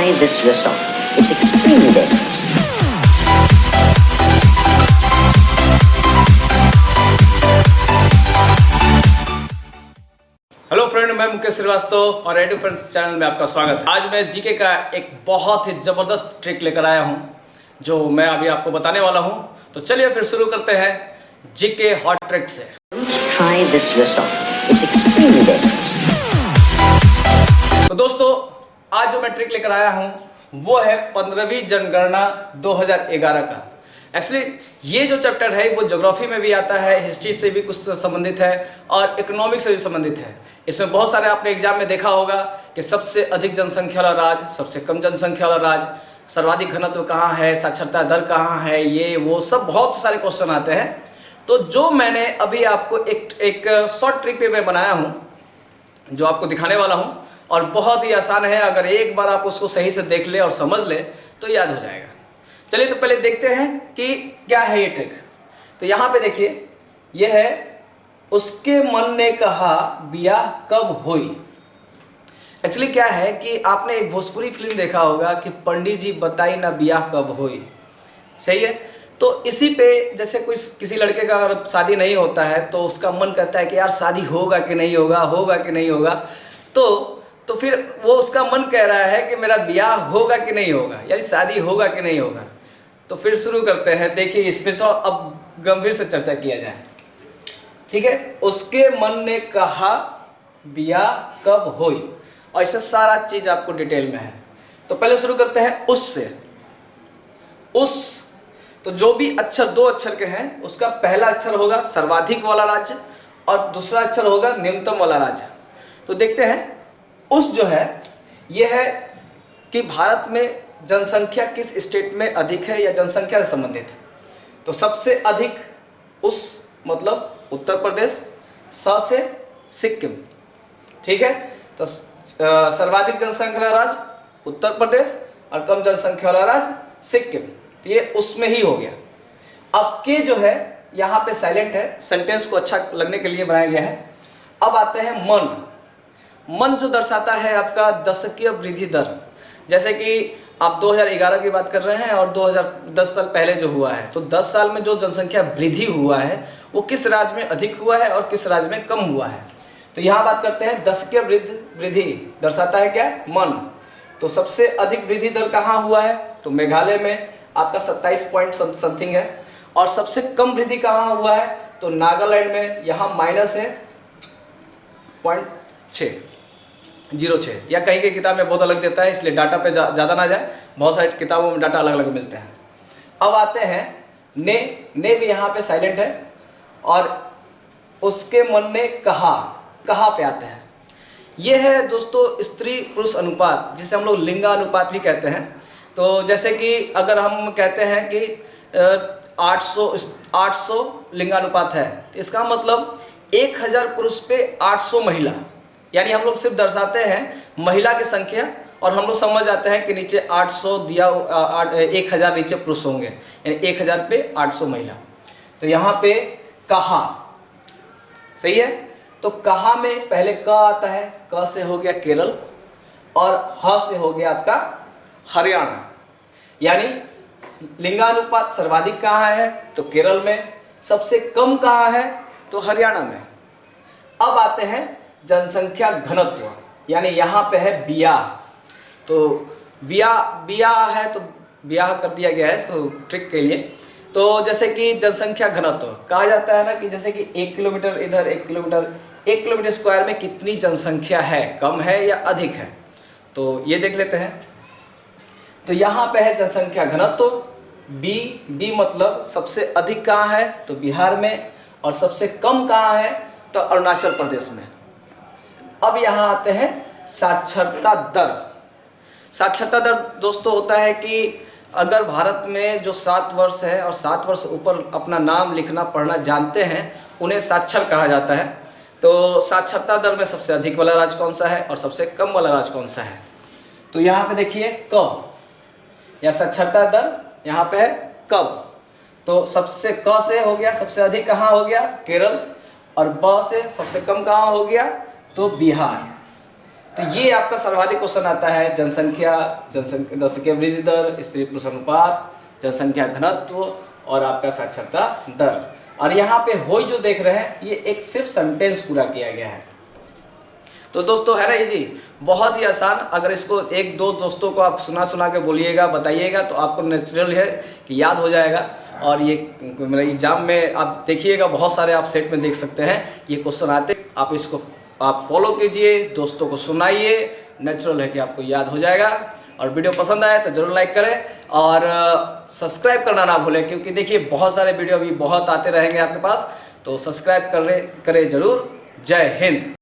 try this yourself. It's extremely dangerous. Hello friend, मैं मुकेश श्रीवास्तव और radio friends channel में आपका स्वागत है। आज मैं जीके का एक बहुत ही ज़बरदस्त ट्रिक लेकर आया हूं जो मैं अभी आपको बताने वाला हूं। तो चलिए फिर शुरू करते हैं जीके हॉट ट्रिक से। Try this yourself. It's extremely dangerous. तो दोस्तों, आज जो मैं ट्रिक लेकर आया हूं वो है 15वीं जनगणना 2011 का। एक्चुअली ये जो चैप्टर है वो ज्योग्राफी में भी आता है, हिस्ट्री से भी कुछ संबंधित है और इकोनॉमिक्स से भी संबंधित है। इसमें बहुत सारे आपने एग्जाम में देखा होगा कि सबसे अधिक जनसंख्या वाला राज्य, सबसे कम जनसंख्या वाला राज्य, सर्वाधिक घनत्व कहाँ है, साक्षरता दर कहाँ है, ये वो सब बहुत सारे क्वेश्चन आते हैं। तो जो मैंने अभी आपको एक शॉर्ट ट्रिक पे मैं बनाया हूँ जो आपको दिखाने वाला हूँ, और बहुत ही आसान है। अगर एक बार आप उसको सही से देख ले और समझ ले तो याद हो जाएगा। चलिए तो पहले देखते हैं कि क्या है ये ट्रिक। तो यहाँ पे देखिए, ये है उसके मन ने कहा बियाह कब होई। एक्चुअली क्या है कि आपने एक भोजपुरी फिल्म देखा होगा कि पंडित जी बताई ना बियाह कब होई, सही है। तो इसी पे जैसे कोई किसी लड़के का अगर शादी नहीं होता है तो उसका मन कहता है कि यार शादी होगा कि नहीं होगा, होगा कि नहीं होगा। तो फिर वो उसका मन कह रहा है कि मेरा ब्याह होगा कि नहीं होगा, यानी शादी होगा कि नहीं होगा। तो फिर शुरू करते हैं। देखिए इस पर तो अब गंभीर से चर्चा किया जाए, ठीक है। उसके मन ने कहा ब्याह कब होई, और इसमें सारा चीज आपको डिटेल में है। तो पहले शुरू करते हैं उससे। उस तो जो भी अक्षर दो अक्षर के हैं उसका पहला अक्षर होगा सर्वाधिक वाला राज्य और दूसरा अक्षर होगा निम्नतम वाला राज्य। तो देखते हैं उस जो है यह है कि भारत में जनसंख्या किस स्टेट में अधिक है या जनसंख्या से संबंधित है। तो सबसे अधिक उस मतलब उत्तर प्रदेश, स से सिक्किम, ठीक है। तो सर्वाधिक जनसंख्या वाला राज्य उत्तर प्रदेश और कम जनसंख्या वाला राज्य सिक्किम। तो ये उसमें ही हो गया। अब के जो है यहाँ पे साइलेंट है, सेंटेंस को अच्छा लगने के लिए बनाया गया है। अब आते हैं मन। मन जो दर्शाता है आपका दशकीय वृद्धि दर। जैसे कि आप 2011 की बात कर रहे हैं और 2010 साल पहले जो हुआ है, तो 10 साल में जो जनसंख्या वृद्धि हुआ है वो किस राज्य में अधिक हुआ है और किस राज्य में कम हुआ है। तो यहाँ बात करते हैं दशकीय वृद्धि दर्शाता है क्या, मन। तो सबसे अधिक वृद्धि दर कहाँ हुआ है, तो मेघालय में आपका 27 पॉइंट समथिंग है। और सबसे कम वृद्धि कहाँ हुआ है, तो नागालैंड में, यहाँ माइनस है 0.6 या कहीं की किताब में बहुत अलग देता है, इसलिए डाटा पे ज़्यादा ना जाए, बहुत सारी किताबों में डाटा अलग अलग मिलते हैं। अब आते हैं ने भी यहाँ पे साइलेंट है। और उसके मन ने कहा पे आते हैं। ये है दोस्तों स्त्री पुरुष अनुपात, जिसे हम लोग लिंगानुपात भी कहते हैं। तो जैसे कि अगर हम कहते हैं कि 800 लिंगानुपात है, तो इसका मतलब 1000 पुरुष पे 800 महिला, यानी हम लोग सिर्फ दर्शाते हैं महिला की संख्या और हम लोग समझ जाते हैं कि नीचे 800 दिया 1000 नीचे पुरुष होंगे, यानी 1000 पे 800 महिला। तो यहाँ पे कहा, सही है। तो कहा में पहले क आता है, क से हो गया केरल और ह से हो गया आपका हरियाणा। यानी लिंगानुपात सर्वाधिक कहाँ है, तो केरल में। सबसे कम कहाँ है, तो हरियाणा में। अब आते हैं जनसंख्या घनत्व, यानी यहाँ पे है ब्याह। तो ब्याह है तो ब्याह कर दिया गया है इसको ट्रिक के लिए। तो जैसे कि जनसंख्या घनत्व कहा जाता है ना कि जैसे कि 1 किलोमीटर इधर 1 किलोमीटर स्क्वायर में कितनी जनसंख्या है, कम है या अधिक है। तो ये देख लेते हैं। तो यहाँ पे है जनसंख्या घनत्व बी मतलब सबसे अधिक कहाँ है, तो बिहार में, और सबसे कम कहाँ है, तो अरुणाचल प्रदेश में। अब यहाँ आते हैं साक्षरता दर। साक्षरता दर दोस्तों होता है कि अगर भारत में जो 7 वर्ष है और 7 वर्ष ऊपर अपना नाम लिखना पढ़ना जानते हैं उन्हें साक्षर कहा जाता है। तो साक्षरता दर में सबसे अधिक वाला राज्य कौन सा है और सबसे कम वाला राज्य कौन सा है। तो यहाँ पे देखिए कब, या साक्षरता दर यहाँ पे है कब। तो सबसे क से हो गया सबसे अधिक कहाँ हो गया, केरल, और ब से सबसे कम कहाँ हो गया, तो बिहार। तो ये आपका सर्वाधिक क्वेश्चन आता है जनसंख्या वृद्धि दर, स्त्री पुरुष अनुपात, जनसंख्या घनत्व और आपका साक्षरता दर। और यहाँ पे हो जो देख रहे हैं ये एक सिर्फ सेंटेंस पूरा किया गया है। तो दोस्तों है ना ये जी बहुत ही आसान, अगर इसको एक दो दोस्तों को आप सुना के बोलिएगा बताइएगा तो आपको नेचुरल है कि याद हो जाएगा। और ये मतलब एग्जाम में आप देखिएगा बहुत सारे आप सेट में देख सकते हैं ये क्वेश्चन आते, आप इसको आप फॉलो कीजिए, दोस्तों को सुनाइए, नेचुरल है कि आपको याद हो जाएगा। और वीडियो पसंद आए तो जरूर लाइक करें और सब्सक्राइब करना ना भूलें, क्योंकि देखिए बहुत सारे वीडियो अभी बहुत आते रहेंगे आपके पास, तो सब्सक्राइब करें जरूर। जय हिंद।